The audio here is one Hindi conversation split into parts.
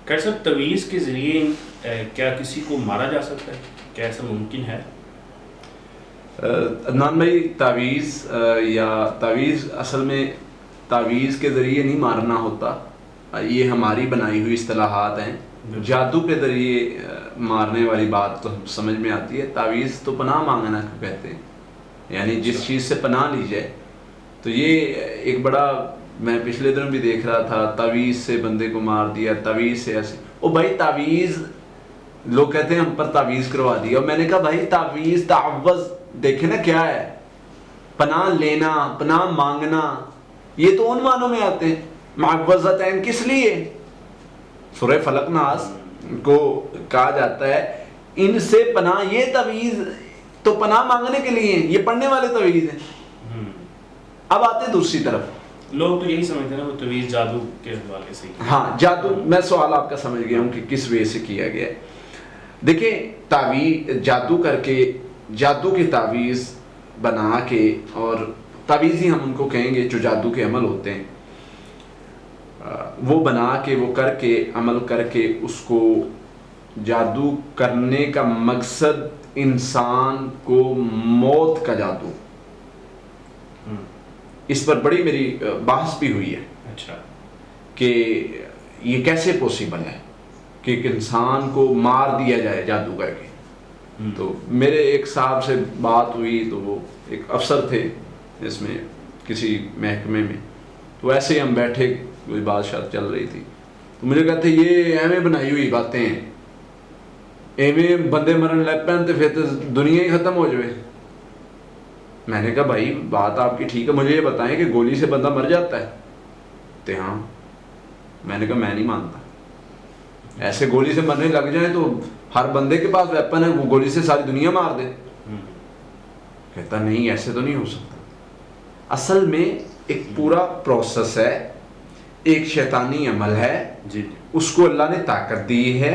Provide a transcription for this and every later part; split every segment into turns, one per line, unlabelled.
खैर साहब, तवीज़ के ज़रिए क्या किसी को मारा जा सकता है? क्या ऐसा मुमकिन है?
अदनान भाई, या तावीज़ असल में तावीज़ के ज़रिए नहीं मारना होता, ये हमारी बनाई हुई इस्तिलाहात हैं। जादू के ज़रिए मारने वाली बात तो समझ में आती है। तावीज़ तो पनाह मांगना कहते हैं, यानी जिस चीज़ से पनाह ली जाए। तो ये एक बड़ा, मैं पिछले दिन भी देख रहा था, तावीज़ से बंदे को मार दिया, तावीज़ से ऐसे। ओ भाई, तावीज़ लोग कहते हैं हम पर तावीज़ करवा दिया, और मैंने कहा भाई तावीज़ तावज़ देखे ना क्या है, पनाह लेना, पनाह मांगना, ये तो उन मानों में आते हैं। मुअव्वज़तैन किस लिए? सूरह फलक नास को कहा जाता है इनसे पनाह, ये तवीज़ तो पनाह मांगने के लिए, ये पढ़ने वाले तवीज़ हैं। अब आते दूसरी तरफ,
लोग तो यही समझते हैं ना वो तवीज़ जादू के हवाले से।
हाँ, जादू, मैं सवाल आपका समझ गया हूँ कि किस वे से किया गया है। देखिए, तावीज़ जादू करके, जादू की तावीज़ बना के, और तावीज़ ही हम उनको कहेंगे जो जादू के अमल होते हैं, वो बना के, वो करके, अमल करके, उसको जादू करने का मकसद इंसान को मौत का जादू, इस पर बड़ी मेरी बहस भी हुई है।
अच्छा,
कि ये कैसे पॉसिबल है कि एक इंसान को मार दिया जाए जादू करके। तो मेरे एक साहब से बात हुई, तो वो एक अफसर थे इसमें किसी महकमे में, तो ऐसे ही हम बैठे, कोई बात चल रही थी, तो मुझे कहते ये एवं बनाई हुई बातें हैं, एवं बंदे मरन लग पैन तो फिर तो दुनिया ही ख़त्म हो जाए। मैंने कहा भाई बात आपकी ठीक है, मुझे ये बताएं कि गोली से बंदा मर जाता है? तो हाँ। मैंने कहा मैं नहीं मानता, ऐसे गोली से मरने लग जाए तो हर बंदे के पास वेपन है, वो गोली से सारी दुनिया मार दे। कहता नहीं, ऐसे तो नहीं हो सकता। असल में एक पूरा प्रोसेस है, एक शैतानी अमल है
जी,
उसको अल्लाह ने ताकत दी है,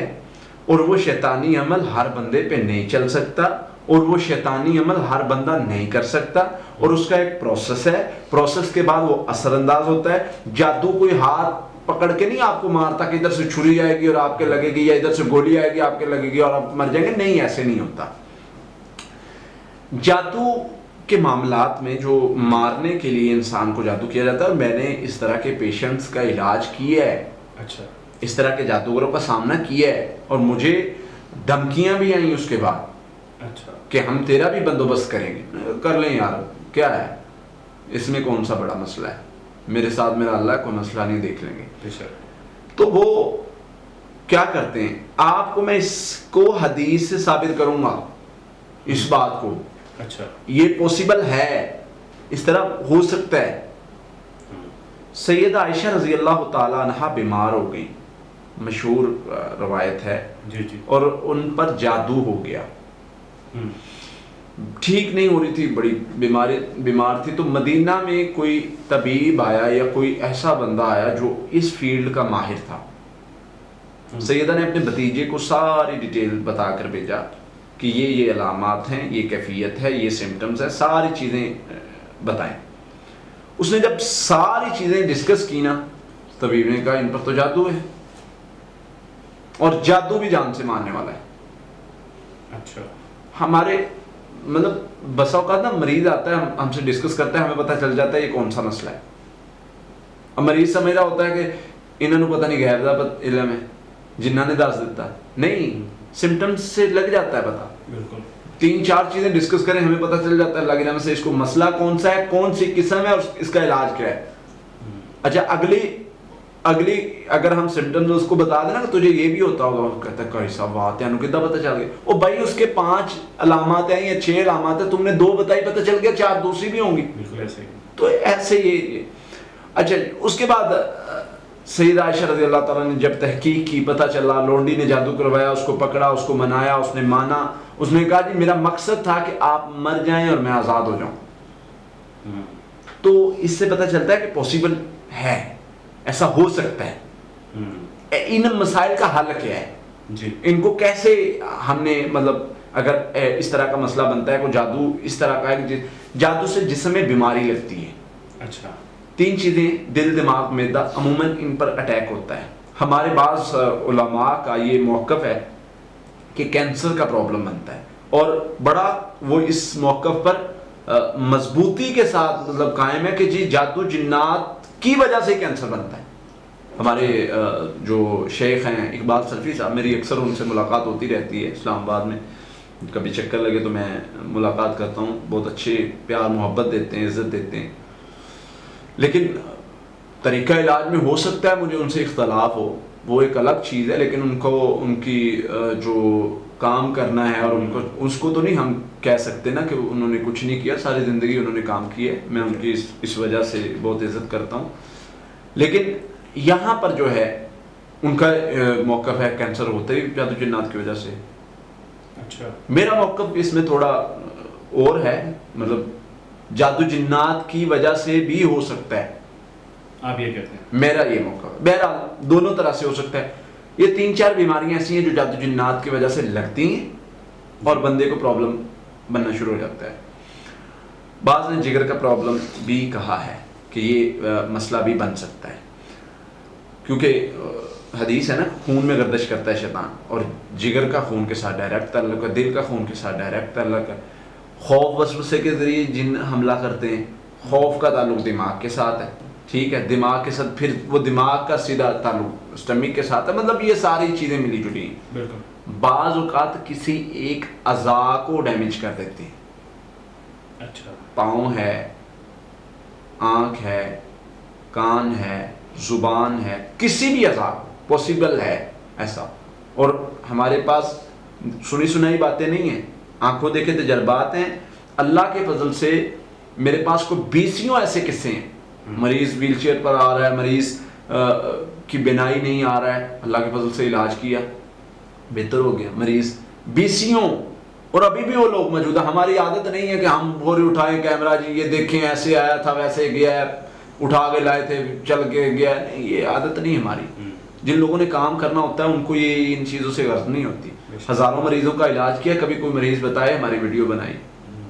और वो शैतानी अमल हर बंदे पे नहीं चल सकता, और वो शैतानी अमल हर बंदा नहीं कर सकता, और उसका एक प्रोसेस है। प्रोसेस के बाद वो असरअंदाज होता है। जादू कोई हाथ पकड़ के नहीं आपको मारता कि इधर से छुरी आएगी और आपके लगेगी, या इधर से गोली आएगी आपके लगेगी और आप मर जाएंगे। नहीं, ऐसे नहीं होता। जादू के मामलात में जो मारने के लिए इंसान को जादू किया जाता है, मैंने इस तरह के पेशेंट्स का इलाज किया है।
अच्छा,
इस तरह के जादूगरों का सामना किया है, और मुझे धमकियां भी आई उसके बाद। अच्छा, कि हम तेरा भी बंदोबस्त करेंगे। कर लें यार, क्या है इसमें, कौन सा बड़ा मसला है, मेरे साथ मेरा अल्लाह, कोई मसला नहीं, देख लेंगे। तो वो क्या करते हैं, आपको मैं इसको हदीस से साबित करूंगा इस बात को। अच्छा, ये पॉसिबल है, इस तरह हो सकता है। सैयदा आयशा रजी अल्लाह ताला अन्हा बीमार हो गई, मशहूर रवायत है जी जी, और उन पर जादू हो गया, ठीक नहीं हो रही थी, बड़ी बीमार थी। तो मदीना में कोई तबीब आया, या कोई ऐसा बंदा आया जो इस फील्ड का माहिर था। सैयदा ने अपने भतीजे को सारी डिटेल बताकर भेजा कि ये अलामात हैं, ये कैफियत है, ये सिम्टम्स है, सारी चीज़ें बताएं। उसने जब सारी चीज़ें डिस्कस की ना, तबीब ने कहा इन पर तो जादू है, और जादू भी जान से मारने वाला है। अच्छा, हमारे मतलब बसा औकात ना मरीज आता है, हमसे डिस्कस करता है, हमें पता चल जाता है ये कौन सा मसला है। अब मरीज समझ रहा होता है कि इन्होंने पता नहीं गैर दा इल्म है, जिन्ना ने दस दिता, नहीं, सिम्टम्स से लग जाता है पता। बिल्कुल, 3-4 चीजें डिस्कस करें, हमें पता चल जाता है लग जाने से इसको मसला कौन सा है, कौन सी किस्म है, और इसका इलाज क्या है। अच्छा, अगली अगर हम सिम्टम्स उसको बता देना कि तुझे ये भी होता होगा, वो कहता है कैसा बात है, कितना पता चल गया। ओ भाई, उसके 5 अलामत हैं या 6 अलामत है, तुमने 2 बताई, पता चल गया 4 दूसरी भी होंगी। बिल्कुल ऐसे ही। तो ऐसे ये अच्छा, उसके बाद सैयदा आयशा रज़ी अल्लाह ताला ने जब तहकीक की, पता चला लोंडी ने जादू करवाया, उसको पकड़ा, उसको मनाया, उसने माना, उसने कहा जी मेरा मकसद था कि आप मर जाएं और मैं आज़ाद हो जाऊं। तो इससे पता चलता है कि पॉसिबल है, ऐसा हो सकता है। इन मसाइल का हल क्या है जी, इनको कैसे हमने, मतलब अगर इस तरह का मसला बनता है, कोई जादू इस तरह का है कि जादू से जिस्म में बीमारी लगती है। अच्छा, 3 चीजें, दिल, दिमाग, मैदा, अमूमन इन पर अटैक होता है, हमारे पास उलमा का ये मौक़िफ़ है कि कैंसर का प्रॉब्लम बनता है, और बड़ा वो इस मौक़िफ़ पर मजबूती के साथ मतलब कायम है कि जी जादू जिन्नात की वजह से कैंसर बनता है। हमारे जो शेख हैं इकबाल सल्फी साहब, मेरी अक्सर उनसे मुलाकात होती रहती है इस्लामाबाद में, कभी चक्कर लगे तो मैं मुलाकात करता हूँ। बहुत अच्छे प्यार मोहब्बत देते हैं, इज़्ज़त देते हैं, लेकिन तरीक़ा इलाज में हो सकता है मुझे उनसे इख्तलाफ हो, वो एक अलग चीज़ है, लेकिन उनको उनकी जो काम करना है और उनको उसको तो नहीं हम कह सकते ना कि उन्होंने कुछ नहीं किया, सारी ज़िंदगी उन्होंने काम किया है, मैं उनकी इस वजह से बहुत इज़्ज़त करता हूँ। लेकिन यहाँ पर जो है उनका मौक़िफ़ है कैंसर होते ही जादू जिन्नात की वजह से।
अच्छा, मेरा
मेरा मौक़िफ़ इसमें थोड़ा और है, मतलब जादू जिन्नात की वजह से भी हो सकता है,
आप ये कहते हैं?
मेरा ये मौक़िफ़ बहरहाल दोनों तरह से हो सकता है। ये 3-4 बीमारियां ऐसी हैं जो जादू जिन्नात की वजह से लगती हैं और बंदे को प्रॉब्लम बनना शुरू हो जाता है। बाज़ ने जिगर का प्रॉब्लम भी कहा है कि ये मसला भी बन सकता है, क्योंकि हदीस है ना, खून में गर्दिश करता है शैतान, और जिगर का खून के साथ डायरेक्ट ताल्लुक है, दिल का खून के साथ डायरेक्ट ताल्लुक है। खौफ वसवसे के ज़रिए जिन हमला करते हैं, खौफ का ताल्लुक दिमाग के साथ है, ठीक है, दिमाग के साथ फिर वो दिमाग का सीधा ताल्लुक स्टमक के साथ है, मतलब ये सारी चीज़ें मिली जुली हैं।
बिल्कुल।
बाज़ औक़ात किसी एक अज़ा को डैमेज कर देती हैं।
अच्छा,
पाँव है, आँख है, कान है, ज़ुबान है, किसी भी अज़ा पॉसिबल है ऐसा। और हमारे पास सुनी सुनाई बातें नहीं हैं, आंखों देखे तजर्बात हैं। अल्लाह के फजल से मेरे पास को 20 ऐसे किस्से हैं, मरीज़ व्हील चेयर पर आ रहा है, मरीज़ की बिनाई नहीं आ रहा है, अल्लाह के फजल से इलाज किया, बेहतर हो गया मरीज़ 20, और अभी भी वो लोग मौजूद है। हमारी आदत नहीं है कि हम बोरे उठाएं, कैमरा जी ये देखें ऐसे आया था वैसे गया है, उठा के लाए थे चल के गया, नहीं, ये आदत नहीं हमारी। जिन लोगों ने काम करना होता है उनको ये इन चीज़ों से गर्ज नहीं होती। हज़ारों मरीज़ों का इलाज किया, कभी कोई मरीज़ बताए हमारी वीडियो बनाई,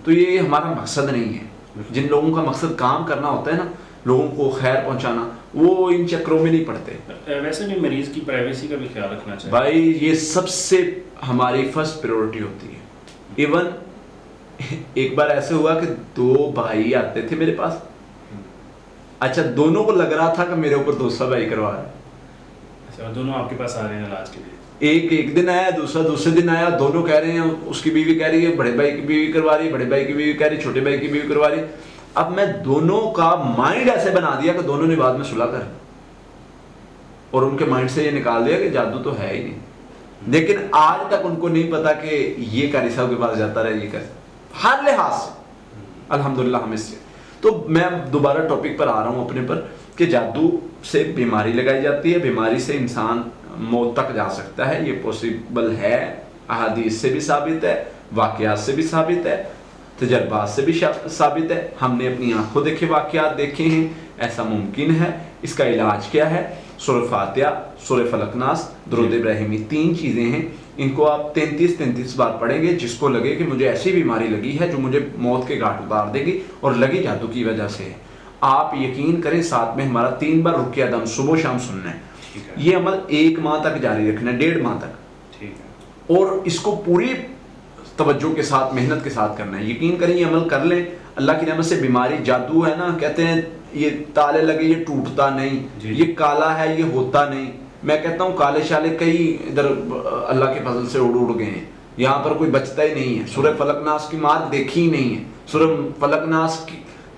तो ये हमारा मकसद नहीं है। जिन लोगों का मकसद काम करना होता है ना, लोगों को खैर पहुंचाना, वो इन चक्रों में नहीं पड़ते।
वैसे भी मरीज़ की प्राइवेसी का भी ख्याल रखना चाहिए
भाई, ये सबसे हमारी फर्स्ट प्रायोरिटी होती है। इवन एक बार ऐसे हुआ कि 2 भाई आते थे मेरे पास, अच्छा दोनों को लग रहा था कि मेरे ऊपर दूसरा भाई करवा रहा है।
अच्छा, दोनों आपके पास आ रहे हैं इलाज के लिए?
एक दिन आया, दूसरा दूसरे दिन आया, दोनों कह रहे हैं, उसकी बीवी कह रही है बड़े भाई की बीवी करवा रही है, बड़े भाई की बीवी कह रही है छोटे भाई की बीवी करवा रही है। अब मैं दोनों का माइंड ऐसे बना दिया कि दोनों ने बाद में सुलह कर, और उनके माइंड से ये निकाल दिया कि जादू तो है ही नहीं। लेकिन आज तक उनको नहीं पता कि ये कारी साहब के पास जाता रहे, ये कैसे, हर लिहाज से अल्हम्दुलिल्लाह हम इससे। तो मैं दोबारा टॉपिक पर आ रहा हूँ अपने पर, कि जादू से बीमारी लगाई जाती है, बीमारी से इंसान मौत तक जा सकता है, ये पॉसिबल है, अहादीस से भी साबित है, वाक़यात से भी साबित है, तजर्बात से भी साबित है, हमने अपनी आंखों देखे वाक़यात देखे हैं, ऐसा मुमकिन है। इसका इलाज क्या है? सूरह फातिहा, सूरह फलकनास, दुरूद इब्राहिमी, 3 चीज़ें हैं। इनको आप 33 बार पढ़ेंगे। जिसको लगे कि मुझे ऐसी बीमारी लगी है जो मुझे मौत के घाट उतार देगी और लगी जादू की वजह से है, आप यकीन करें, साथ में हमारा 3 बार रुकिया दम सुबह शाम सुनना है। ये अमल 1 माह तक जारी रखना है, 1.5 माह तक,
ठीक है,
और इसको पूरी तवज्जो के साथ, मेहनत के साथ करना है। यकीन करें, ये अमल कर लें, अल्लाह की रहमत से बीमारी, जादू है ना, कहते हैं ये ताले लगे ये टूटता नहीं, ये काला है ये होता नहीं। मैं कहता हूँ काले शाले कई इधर अल्लाह के फजल से उड़ गए हैं, यहाँ पर कोई बचता ही नहीं है। सूरह फलकनास की मार देखी ही नहीं है। सूरह फलकनास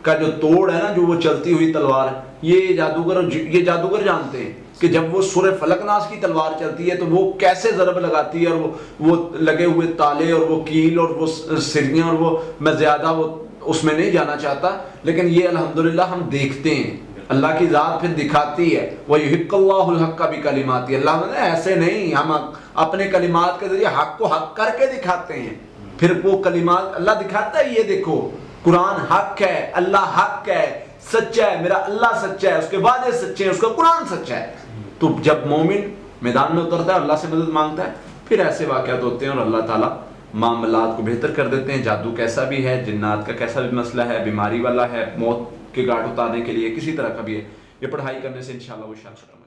का जो तोड़ है ना, जो वो चलती हुई तलवार, ये जादूगर जानते हैं कि जब वो सूरह फलकनास की तलवार चलती है तो वो कैसे ज़रब लगाती है, और वो लगे हुए ताले और वो कील और वो सिरियाँ, और वो मैं ज़्यादा वो उसमें नहीं जाना चाहता, लेकिन ये अल्हम्दुलिल्लाह हम देखते हैं, अल्लाह की ज़ात फिर दिखाती है। वयुहिक्कुल्लाहुल हक्का बिकलिमातिही, अल्लाह ने ऐसे नहीं, हम अपने कलिमात के जरिए हक को हक करके दिखाते हैं। फिर वो कलिमात अल्लाह दिखाता है, ये देखो कुरान हक है, अल्लाह हक है, सच्चा है, मेरा अल्लाह सच्चा है, उसके वादे सच्चे हैं, उसका कुरान सच्चा है। तो जब मोमिन मैदान में उतरता है, अल्लाह से मदद मांगता है, फिर ऐसे वाक़यात होते हैं और अल्लाह ताला मामलात को बेहतर कर देते हैं। जादू कैसा भी है, जिन्नात का कैसा भी मसला है, बीमारी वाला है, मौत के घाट उतारने के लिए किसी तरह का भी है, ये पढ़ाई करने से इंशाल्लाह वो शायद खत्म